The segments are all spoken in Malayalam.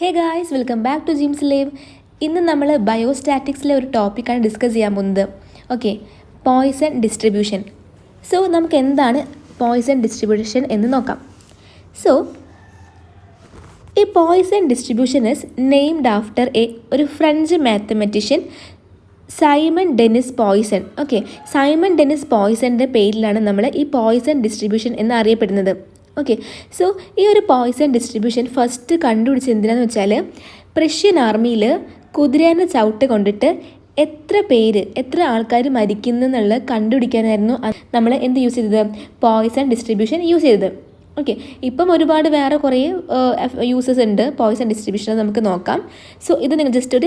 Hey guys, welcome back to Jims live. ഇന്ന് നമ്മൾ ബയോസ്റ്റാറ്റിക്സിലെ ഒരു ടോപ്പിക്കാണ് ഡിസ്കസ് ചെയ്യാൻ പോകുന്നത്. Okay, poison distribution. സോ നമുക്ക് എന്താണ് പോയ്സൺ ഡിസ്ട്രിബ്യൂഷൻ എന്ന് നോക്കാം. സോ ഈ Poisson distribution is named after ഒരു French mathematician Simon Denis Poisson. Okay, Simon Denis പോയ്സൻ്റെ പേരിലാണ് നമ്മൾ ഈ പോയ്സൺ ഡിസ്ട്രിബ്യൂഷൻ എന്ന് അറിയപ്പെടുന്നത്. ഓക്കെ, സോ ഈ ഒരു പോയ്സൺ ഡിസ്ട്രിബ്യൂഷൻ ഫസ്റ്റ് കണ്ടുപിടിച്ചത് എന്തിനാന്ന് വെച്ചാൽ പ്രഷ്യൻ ആർമിയിൽ കുതിരേനെ ചവിട്ട് കൊണ്ടിട്ട് എത്ര ആൾക്കാർ മരിക്കുന്നു എന്നുള്ളത് കണ്ടുപിടിക്കാനായിരുന്നു നമ്മൾ എന്ത് യൂസ് ചെയ്തത്, പോയ്സൺ ഡിസ്ട്രിബ്യൂഷൻ യൂസ് ചെയ്തത്. ഓക്കെ, ഇപ്പം ഒരുപാട് വേറെ കുറേ യൂസസ് ഉണ്ട് പോയ്സൺ ഡിസ്ട്രിബ്യൂഷൻ, നമുക്ക് നോക്കാം. സോ ഇത് നിങ്ങൾ ജസ്റ്റ്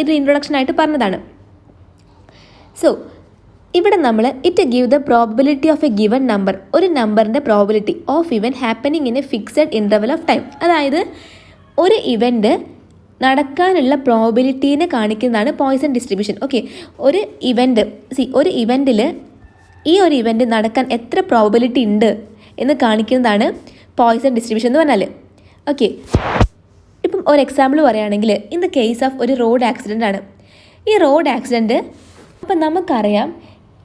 ഒരു ഇൻട്രൊഡക്ഷൻ ആയിട്ട് പറഞ്ഞതാണ്. സോ ഇവിടെ നമ്മൾ it give the probability of A given number, ഒരു നമ്പറിൻ്റെ probability of event happening in A fixed interval of time. അതായത് ഒരു ഇവൻറ്റ് നടക്കാനുള്ള പ്രോബബിലിറ്റീനെ കാണിക്കുന്നതാണ് പോയ്സൺ ഡിസ്ട്രിബ്യൂഷൻ. ഓക്കെ, ഒരു ഇവൻറ്റിൽ ഈ ഒരു ഇവൻറ്റ് നടക്കാൻ എത്ര പ്രോബബിലിറ്റി ഉണ്ട് എന്ന് കാണിക്കുന്നതാണ് പോയ്സൺ ഡിസ്ട്രിബ്യൂഷൻ എന്ന് പറഞ്ഞാൽ. ഓക്കെ, ഇപ്പം ഒരു എക്സാമ്പിൾ പറയുകയാണെങ്കിൽ ഇൻ ദ കേസ് ഓഫ് ഒരു റോഡ് ആക്സിഡൻ്റ് ആണ്. ഈ റോഡ് ആക്സിഡൻറ്റ് അപ്പം നമുക്കറിയാം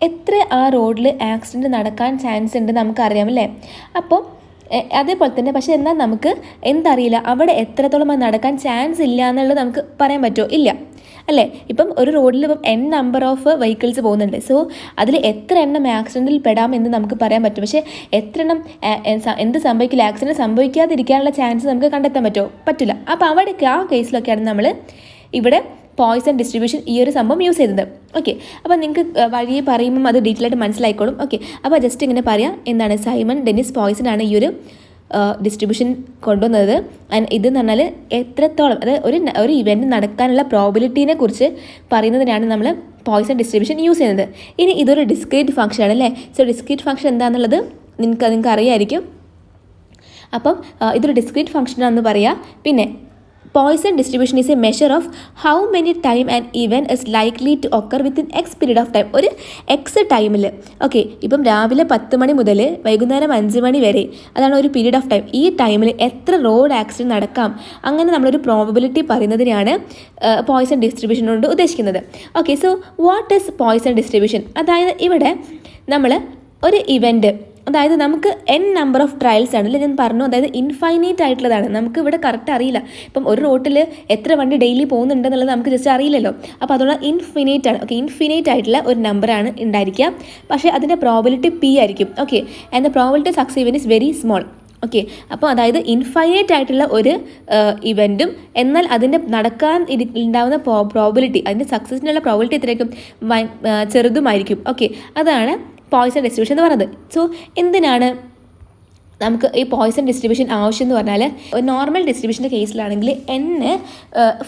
എത്ര ആ റോഡിൽ ആക്സിഡൻറ്റ് നടക്കാൻ ചാൻസ് ഉണ്ട് നമുക്കറിയാം അല്ലേ. അപ്പോൾ അതേപോലെ തന്നെ പക്ഷേ എന്നാൽ നമുക്ക് എന്തറിയില്ല, അവിടെ എത്രത്തോളം അത് നടക്കാൻ ചാൻസ് ഇല്ല എന്നുള്ളത് നമുക്ക് പറയാൻ പറ്റുമോ? ഇല്ല അല്ലേ. ഇപ്പം ഒരു റോഡിൽ ഇപ്പം നമ്പർ ഓഫ് വെഹിക്കിൾസ് പോകുന്നുണ്ട്. സോ അതിൽ എത്ര എണ്ണം ആക്സിഡൻറ്റിൽ പെടാമെന്ന് നമുക്ക് പറയാൻ പറ്റും. പക്ഷേ എത്ര എണ്ണം എന്ത് സംഭവിക്കില്ല, ആക്സിഡൻറ്റ് സംഭവിക്കാതിരിക്കാനുള്ള ചാൻസ് നമുക്ക് കണ്ടെത്താൻ പറ്റുമോ? പറ്റില്ല. അപ്പോൾ അവിടെയൊക്കെ ആ കേസിലൊക്കെയാണ് നമ്മൾ ഇവിടെ പോയ്സൺ ഡിസ്ട്രിബ്യൂഷൻ ഈ ഒരു സംഭവം യൂസ് ചെയ്തത്. ഓക്കെ, അപ്പോൾ നിങ്ങൾക്ക് വഴിയെ പറയുമ്പം അത് ഡീറ്റെയിൽ ആയിട്ട് മനസ്സിലായിക്കോളും. ഓക്കെ, അപ്പോൾ ജസ്റ്റ് ഇങ്ങനെ പറയാം, എന്താണ് സൈമൺ ഡെനിസ് പോയ്സൺ ആണ് ഈ ഒരു ഡിസ്ട്രിബ്യൂഷൻ കൊണ്ടുവന്നത്. ഇതെന്ന് പറഞ്ഞാൽ എത്രത്തോളം, അതായത് ഒരു ഇവൻറ്റ് നടക്കാനുള്ള പ്രോബിലിറ്റീനെ കുറിച്ച് പറയുന്നതിനാണ് നമ്മൾ പോയ്സൺ ഡിസ്ട്രിബ്യൂഷൻ യൂസ് ചെയ്യുന്നത്. ഇനി ഇതൊരു ഡിസ്ക്രീറ്റ് ഫംഗ്ഷൻ ആണ് അല്ലേ. സോ ഡിസ്ക്രീറ്റ് ഫംഗ്ഷൻ എന്താണെന്നുള്ളത് നിങ്ങൾക്ക് അറിയാമായിരിക്കും. അപ്പം ഇതൊരു ഡിസ്ക്രീറ്റ് ഫംഗ്ഷനാണെന്ന് പറയാം. പിന്നെ Poisson distribution is a measure of how many time and event is likely to occur within X period of time. ഒരു എക്സ് ടൈമിൽ, ഓക്കെ, ഇപ്പം രാവിലെ 10 മണി മുതൽ വൈകുന്നേരം 5 മണി വരെ, അതാണ് ഒരു പീരീഡ് ഓഫ് ടൈം. ഈ ടൈമിൽ എത്ര റോഡ് ആക്സിഡൻറ്റ് നടക്കാം, അങ്ങനെ നമ്മളൊരു പ്രോബബിലിറ്റി പറയുന്നതിനാണ് പോയ്സൺ ഡിസ്ട്രിബ്യൂഷൻ കൊണ്ട് ഉദ്ദേശിക്കുന്നത്. Okay, so what is poison distribution? അതായത് ഇവിടെ നമ്മൾ ഒരു ഇവൻറ്റ്, അതായത് നമുക്ക് നമ്പർ ഓഫ് ട്രയൽസ് ആണ് അല്ലേ ഞാൻ പറഞ്ഞു, അതായത് ഇൻഫൈനൈറ്റ് ആയിട്ടുള്ളതാണ്. നമുക്ക് ഇവിടെ കറക്റ്റ് അറിയില്ല. ഇപ്പം ഒരു റോട്ടിൽ എത്ര വണ്ടി ഡെയിലി പോകുന്നുണ്ടെന്നുള്ളത് നമുക്ക് ജസ്റ്റ് അറിയില്ലല്ലോ. അപ്പോൾ അതുകൊണ്ട് ഇൻഫിനൈറ്റ് ആണ്. ഓക്കെ, ഇൻഫിനൈറ്റ് ആയിട്ടുള്ള ഒരു നമ്പറാണ് ഉണ്ടായിരിക്കുക. പക്ഷേ അതിൻ്റെ പ്രോബിലിറ്റി പി ആയിരിക്കും. Okay, and the probability success ഇവൻ ഇസ് വെരി സ്മോൾ. ഓക്കെ, അപ്പോൾ അതായത് ഇൻഫൈനൈറ്റ് ആയിട്ടുള്ള ഒരു ഇവൻറ്റും എന്നാൽ അതിൻ്റെ നടക്കാൻ ഉണ്ടാകുന്ന പ്രോബിലിറ്റി, അതിൻ്റെ സക്സസിനുള്ള പ്രോബിലിറ്റി എത്രയായിരിക്കും, ചെറുതുമായിരിക്കും. ഓക്കെ, അതാണ് പോയ്സൺ ഡിസ്ട്രിബ്യൂഷൻ എന്ന് പറയുന്നത്. സോ എന്തിനാണ് നമുക്ക് ഈ പോയ്സൺ ഡിസ്ട്രിബ്യൂഷൻ ആവശ്യം എന്ന് പറഞ്ഞാൽ, ഒരു നോർമൽ ഡിസ്ട്രിബ്യൂഷൻ്റെ കേസിലാണെങ്കിൽ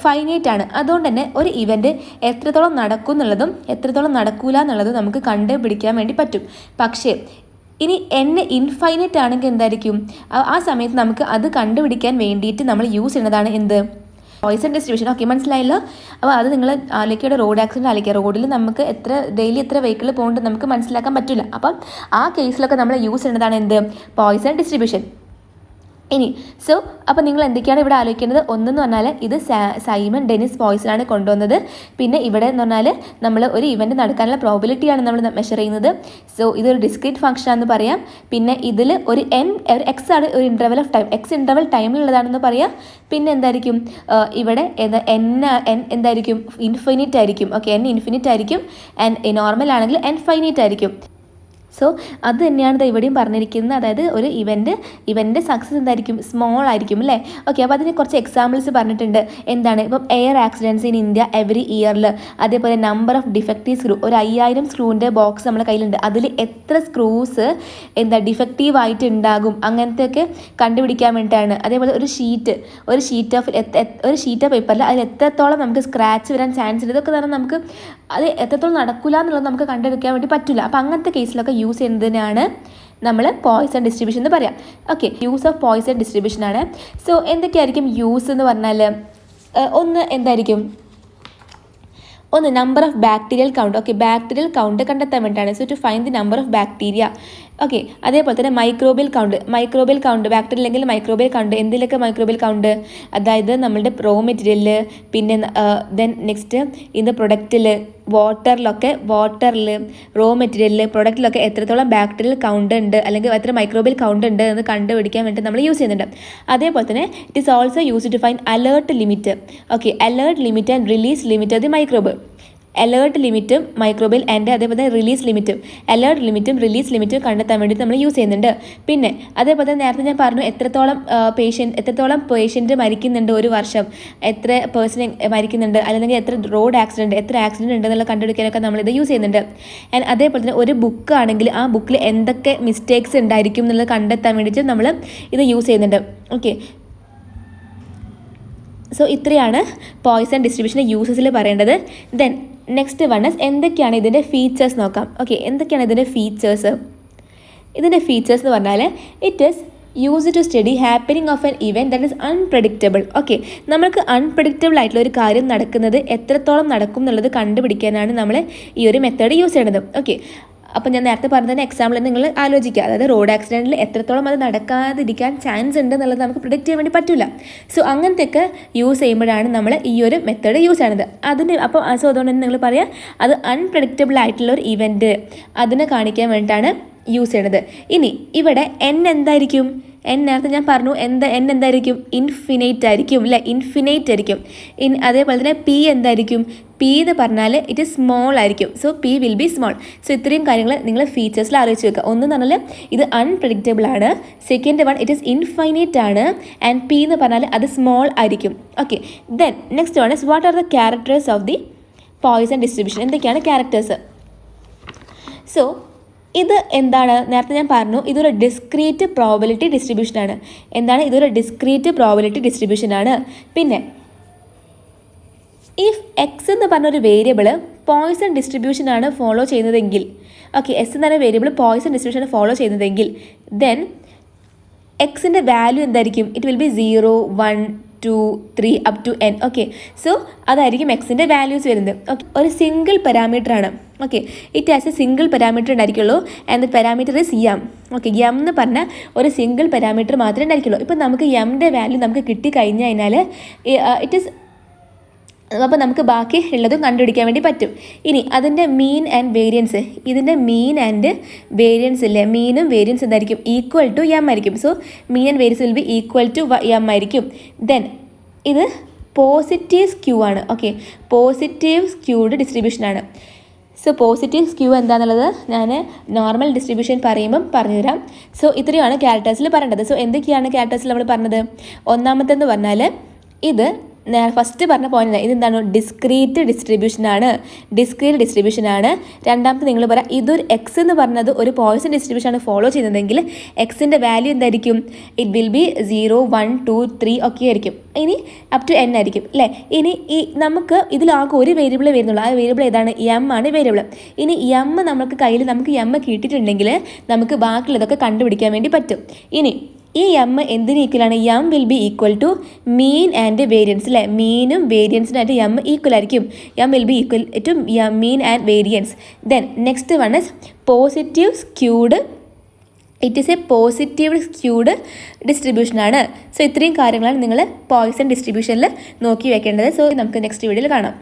ഫൈനൈറ്റ് ആണ്. അതുകൊണ്ട് തന്നെ ഒരു ഇവൻറ്റ് എത്രത്തോളം നടക്കും എന്നുള്ളതും എത്രത്തോളം നടക്കൂല എന്നുള്ളതും നമുക്ക് കണ്ടുപിടിക്കാൻ വേണ്ടി പറ്റും. പക്ഷേ ഇനി ഇൻഫൈനൈറ്റ് ആണെങ്കിൽ എന്തായിരിക്കും, ആ സമയത്ത് നമുക്ക് അത് കണ്ടുപിടിക്കാൻ വേണ്ടിയിട്ട് നമ്മൾ യൂസ് ചെയ്യുന്നതാണ് എന്ത്, പോയ്സൺ ഡിസ്ട്രിബ്യൂഷൻ. ഓക്കെ, മനസ്സിലായല്ലോ. അപ്പോൾ അത് നിങ്ങൾ ആലോചിക്കുക, റോഡ് ആക്സിഡൻറ്റ് ആലോചിക്കുക, റോഡിൽ നമുക്ക് ഡെയിലി എത്ര വെഹിക്കിൾ പോകുന്നുണ്ട് നമുക്ക് മനസ്സിലാക്കാൻ പറ്റില്ല. അപ്പം ആ കേസിലൊക്കെ നമ്മൾ യൂസ് ചെയ്യുന്നതാണ് എന്ത്, പോയ്സൺ ഡിസ്ട്രിബ്യൂഷൻ. ഇനി അപ്പോൾ നിങ്ങൾ എന്തൊക്കെയാണ് ഇവിടെ ആലോചിക്കേണ്ടത്? ഒന്നെന്ന് പറഞ്ഞാൽ ഇത് സൈമൺ ഡെനിസ് പോയ്സൺ കൊണ്ടുവന്നത്. പിന്നെ ഇവിടെ എന്ന് പറഞ്ഞാൽ നമ്മൾ ഒരു ഇവൻറ്റ് നടക്കാനുള്ള പ്രോബിലിറ്റിയാണ് നമ്മൾ മെഷർ ചെയ്യുന്നത്. സോ ഇതൊരു ഡിസ്ക്രീറ്റ് ഫംഗ്ഷൻ ആണെന്ന് പറയാം. പിന്നെ ഇതിൽ ഒരു എക്സ് ആണ്, ഒരു interval of time, X interval ടൈമിലുള്ളതാണെന്ന് പറയാം. പിന്നെ എന്തായിരിക്കും ഇവിടെ എന്തായിരിക്കും, ഇൻഫിനിറ്റ് ആയിരിക്കും. ഓക്കെ, ഇൻഫിനിറ്റ് ആയിരിക്കും. ആൻഡ് നോർമൽ ആണെങ്കിൽ ഫൈനൈറ്റ് ആയിരിക്കും. സോ അത് തന്നെയാണ് ഇവിടെയും പറഞ്ഞിരിക്കുന്നത്. അതായത് ഒരു ഇവൻ്റെ സക്സസ് എന്തായിരിക്കും, സ്മോൾ ആയിരിക്കും അല്ലേ. ഓക്കെ, അപ്പോൾ അതിന് കുറച്ച് എക്സാമ്പിൾസ് പറഞ്ഞിട്ടുണ്ട്. എന്താണ്, ഇപ്പം air accidents in India every ഇയറിൽ, അതേപോലെ നമ്പർ ഓഫ് ഡിഫക്റ്റീവ് സ്ക്രൂ, ഒരു 5000 സ്ക്രൂവിൻ്റെ ബോക്സ് നമ്മുടെ കയ്യിലുണ്ട്, അതിൽ എത്ര സ്ക്രൂസ് ഡിഫക്റ്റീവ് ആയിട്ട് ഉണ്ടാകും, അങ്ങനത്തെയൊക്കെ കണ്ടുപിടിക്കാൻ വേണ്ടിയിട്ടാണ്. അതേപോലെ ഒരു ഷീറ്റ് ഓഫ് പേപ്പറിൽ അതിൽ എത്രത്തോളം നമുക്ക് സ്ക്രാച്ച് വരാൻ ചാൻസ് ഉണ്ട്, ഇതൊക്കെ തന്നെ നമുക്ക് അത് എത്രത്തോളം നടക്കില്ല എന്നുള്ളത് നമുക്ക് കണ്ടുപിടിക്കാൻ വേണ്ടി പറ്റില്ല. അപ്പോൾ അങ്ങനത്തെ കേസിലൊക്കെ യൂസ് ചെയ്യുന്നതിനാണ് നമ്മൾ പോയ്സൺ ഡിസ്ട്രിബ്യൂഷൻ എന്ന് പറയാം. Okay, use of Poisson distribution ആണ്. സോ എന്തൊക്കെയായിരിക്കും യൂസ് എന്ന് പറഞ്ഞാൽ, ഒന്ന് എന്തായിരിക്കും, number of bacterial count. Okay, bacterial count കണ്ടെത്താൻ വേണ്ടിയിട്ടാണ്. So to find the number of bacteria okay, അതേപോലെ തന്നെ മൈക്രോബിയൽ കൗണ്ട് ബാക്ടീരിയ അല്ലെങ്കിൽ മൈക്രോബിയൽ കൗണ്ട്, എന്തിലൊക്കെ മൈക്രോബിയൽ കൗണ്ട്, അതായത് നമ്മളുടെ റോ മെറ്റീരിയലിൽ, പിന്നെ ദെൻ നെക്സ്റ്റ് ഇൻ ദ പ്രൊഡക്റ്റിൽ, വാട്ടറിൽ, റോ മെറ്റീരിയലിൽ, പ്രൊഡക്റ്റിലൊക്കെ എത്രത്തോളം ബാക്ടീരിയൽ കൗണ്ട് ഉണ്ട് അല്ലെങ്കിൽ എത്ര മൈക്രോബിയൽ കൗണ്ട് ഉണ്ട് എന്ന് കണ്ടുപിടിക്കാൻ വേണ്ടി നമ്മൾ യൂസ് ചെയ്യുന്നുണ്ട്. അതേപോലെ തന്നെ it is also use to find alert limit. Okay, alert limit and release limit of the microbe. Alert ലിമിറ്റും മൈക്രോബിയൽ ആൻഡ് അതേപോലെ തന്നെ റിലീസ് ലിമിറ്റും, അലേർട്ട് ലിമിറ്റും റിലീസ് ലിമിറ്റും കണ്ടെത്താൻ വേണ്ടി നമ്മൾ യൂസ് ചെയ്യുന്നുണ്ട്. പിന്നെ അതേപോലെ തന്നെ നേരത്തെ ഞാൻ പറഞ്ഞു എത്രത്തോളം പേഷ്യൻറ്റ് മരിക്കുന്നുണ്ട് ഒരു വർഷം, എത്ര പേഴ്സൺ മരിക്കുന്നുണ്ട്, അല്ലെങ്കിൽ എത്ര റോഡ് ആക്സിഡൻറ്റ്, എത്ര ആക്സിഡൻറ്റ് ഉണ്ടെന്നുള്ള കണ്ടുപിടിക്കാനൊക്കെ നമ്മളിത് യൂസ് ചെയ്യുന്നുണ്ട്. ആൻഡ് അതേപോലെ തന്നെ ഒരു ബുക്ക് ആണെങ്കിൽ ആ ബുക്കിൽ എന്തൊക്കെ മിസ്റ്റേക്സ് ഉണ്ടായിരിക്കും എന്നുള്ളത് കണ്ടെത്താൻ വേണ്ടിയിട്ട് നമ്മൾ ഇത് യൂസ് ചെയ്യുന്നുണ്ട്. ഓക്കെ, സോ ഇത്രയാണ് പോയിസൺ ഡിസ്ട്രിബ്യൂഷൻ്റെ യൂസസിൽ പറയേണ്ടത്. ദെൻ നെക്സ്റ്റ് വൺ ഇസ് എന്തൊക്കെയാണ് ഇതിൻ്റെ ഫീച്ചേഴ്സ് നോക്കാം. ഓക്കെ, എന്തൊക്കെയാണ് ഇതിൻ്റെ ഫീച്ചേഴ്സ്? ഇതിൻ്റെ ഫീച്ചേഴ്സ് എന്ന് പറഞ്ഞാൽ it is use to study happening of an event that is unpredictable. Okay, നമുക്ക് അൺപ്രഡിക്റ്റബിൾ ആയിട്ടുള്ള ഒരു കാര്യം നടക്കുന്നത് എത്രത്തോളം നടക്കും എന്നുള്ളത് കണ്ടുപിടിക്കാനാണ് നമ്മൾ ഈ ഒരു മെത്തേഡ് യൂസ് ചെയ്യുന്നത്. ഓക്കെ, അപ്പോൾ ഞാൻ നേരത്തെ പറഞ്ഞതിന് എക്സാമ്പിൾ നിങ്ങൾ ആലോചിക്കുക, അതായത് റോഡ് ആക്സിഡൻറ്റിൽ എത്രത്തോളം അത് നടക്കാതിരിക്കാൻ ചാൻസ് ഉണ്ട് എന്നുള്ളത് നമുക്ക് പ്രിഡിക്റ്റ് ചെയ്യാൻ വേണ്ടി പറ്റില്ല. സോ അങ്ങനത്തെയൊക്കെ യൂസ് ചെയ്യുമ്പോഴാണ് നമ്മൾ ഈ ഒരു മെത്തേഡ് യൂസ് ചെയ്യുന്നത്. സോ അതുകൊണ്ട് തന്നെ നിങ്ങൾ പറയുക അത് അൺപ്രഡിക്റ്റബിൾ ആയിട്ടുള്ള ഒരു ഇവൻറ്റ് അതിനെ കാണിക്കാൻ വേണ്ടിയിട്ടാണ് യൂസ് ചെയ്യണത്. ഇനി ഇവിടെ എന്തായിരിക്കും? നേരത്തെ ഞാൻ പറഞ്ഞു എന്തായിരിക്കും? ഇൻഫിനൈറ്റ് ആയിരിക്കും അല്ലേ? ഇൻഫിനൈറ്റ് ആയിരിക്കും. അതേപോലെ തന്നെ പി എന്തായിരിക്കും? പി എന്ന് പറഞ്ഞാൽ ഇറ്റ് ഈസ് സ്മോൾ ആയിരിക്കും. So P will be small. So ഇത്രയും കാര്യങ്ങൾ നിങ്ങൾ ഫീച്ചേഴ്സിൽ ആലോചിച്ച് വെക്കുക. ഒന്ന് എന്ന് പറഞ്ഞാൽ ഇത് അൺപ്രഡിക്റ്റബിൾ ആണ്, second one it is infinite ആണ്, ആൻഡ് പി എന്ന് പറഞ്ഞാൽ അത് സ്മോൾ ആയിരിക്കും. Okay, then next one is what are the characters of the Poisson distribution? എന്തൊക്കെയാണ് ക്യാരക്ടേഴ്സ്? സോ ഇത് എന്താണ്? നേരത്തെ ഞാൻ പറഞ്ഞു ഇതൊരു ഡിസ്ക്രീറ്റ് പ്രോബബിലിറ്റി ഡിസ്ട്രിബ്യൂഷനാണ്. ഇതൊരു ഡിസ്ക്രീറ്റ് പ്രോബബിലിറ്റി ഡിസ്ട്രിബ്യൂഷനാണ്. പിന്നെ ഇഫ് എക്സ് എന്ന് പറഞ്ഞൊരു വേരിയബിൾ പോയിസൺ ഡിസ്ട്രിബ്യൂഷനാണ് ഫോളോ ചെയ്യുന്നതെങ്കിൽ, ഓക്കെ, എസ് എന്ന് പറഞ്ഞ വേരിയബിൾ പോയിസൺ ഡിസ്ട്രിബ്യൂഷൻ ഫോളോ ചെയ്യുന്നതെങ്കിൽ ദെൻ എക്സിൻ്റെ വാല്യൂ എന്തായിരിക്കും? It will be 0, 1, 2, 3 up to n. Okay, so അതായിരിക്കും എക്സിൻ്റെ വാല്യൂസ് വരുന്നത്. ഓക്കെ, ഒരു സിംഗിൾ പാരാമീറ്റർ ആണ്. Okay, it as a single parameter ഉണ്ടായിരിക്കുള്ളൂ, and the parameter is M. Okay, M എന്ന് പറഞ്ഞാൽ ഒരു സിംഗിൾ പാരാമീറ്റർ മാത്രമേ ഉണ്ടായിരിക്കുള്ളൂ. ഇപ്പം നമുക്ക് എമ്മിൻ്റെ വാല്യൂ നമുക്ക് കിട്ടിക്കഴിഞ്ഞ് കഴിഞ്ഞാൽ ഇറ്റ് ഈസ്, അപ്പോൾ നമുക്ക് ബാക്കി ഉള്ളതും കണ്ടുപിടിക്കാൻ വേണ്ടി പറ്റും. ഇനി അതിൻ്റെ മീൻ ആൻഡ് വേരിയൻസ്, ഇതിൻ്റെ മീൻ ആൻഡ് വേരിയൻസ് ഇല്ലേ, മീനും വേരിയൻസ് എന്തായിരിക്കും? ഈക്വൽ ടു എം ആയിരിക്കും. So mean and variance will be equal to M ആയിരിക്കും. ദെൻ ഇത് പോസിറ്റീവ് സ്ക്യൂ ആണ്. ഓക്കെ, പോസിറ്റീവ് സ്ക്യൂഡ് ഡിസ്ട്രിബ്യൂഷനാണ്. സോ പോസിറ്റീവ് സ്ക്യൂ എന്താണെന്നുള്ളത് ഞാൻ നോർമൽ ഡിസ്ട്രിബ്യൂഷൻ പറയുമ്പം പറഞ്ഞുതരാം. സോ ഇത്രയാണ് ക്യാരക്ടേഴ്സിൽ പറയേണ്ടത്. സോ എന്തൊക്കെയാണ് ക്യാരക്ടേഴ്സിൽ നമ്മൾ പറഞ്ഞത്? ഒന്നാമത്തെന്ന് പറഞ്ഞാൽ ഇത് ഫസ്റ്റ് പറഞ്ഞ പോയിന്റ് ഇതെന്താണ്? ഡിസ്ക്രീറ്റ് ഡിസ്ട്രിബ്യൂഷനാണ്. രണ്ടാമത്തെ നിങ്ങൾ പറയാം ഇതൊരു എക്സ് എന്ന് പറഞ്ഞത് ഒരു പോയിസൺ ഡിസ്ട്രിബ്യൂഷനാണ് ഫോളോ ചെയ്യുന്നതെങ്കിൽ എക്സിൻ്റെ വാല്യൂ എന്തായിരിക്കും? ഇറ്റ് വിൽ ബി 0, 1, 2, 3 ഒക്കെ ആയിരിക്കും. ഇനി അപ് ടു n ആയിരിക്കും അല്ലേ? ഇനി നമുക്ക് ഇതിലാകെ ഒരു വേരിയബിൾ വരുന്നുള്ളൂ. ആ വേരിയബിൾ ഏതാണ്? എം ആണ് വേരിയബിൾ. ഇനി എം നമുക്ക് എം കിട്ടിയിട്ടുണ്ടെങ്കിൽ നമുക്ക് ബാക്കിയുള്ളതൊക്കെ കണ്ടുപിടിക്കാൻ വേണ്ടി പറ്റും. ഇനി ഈ എം എന്തിന് ഈക്വലാണ്? M will be equal to mean and variance അല്ലേ? മീനും വേരിയൻസിനായിട്ട് എം ഈക്വൽ ആയിരിക്കും. M will be equal to mean and variance. Then next one is positive skewed. It is a positive skewed ഡിസ്ട്രിബ്യൂഷനാണ്. സോ ഇത്രയും കാര്യങ്ങളാണ് നിങ്ങൾ പോയിസൺ ഡിസ്ട്രിബ്യൂഷനിൽ നോക്കി വെക്കേണ്ടത്. സോ നമുക്ക് നെക്സ്റ്റ് വീഡിയോയിൽ കാണാം.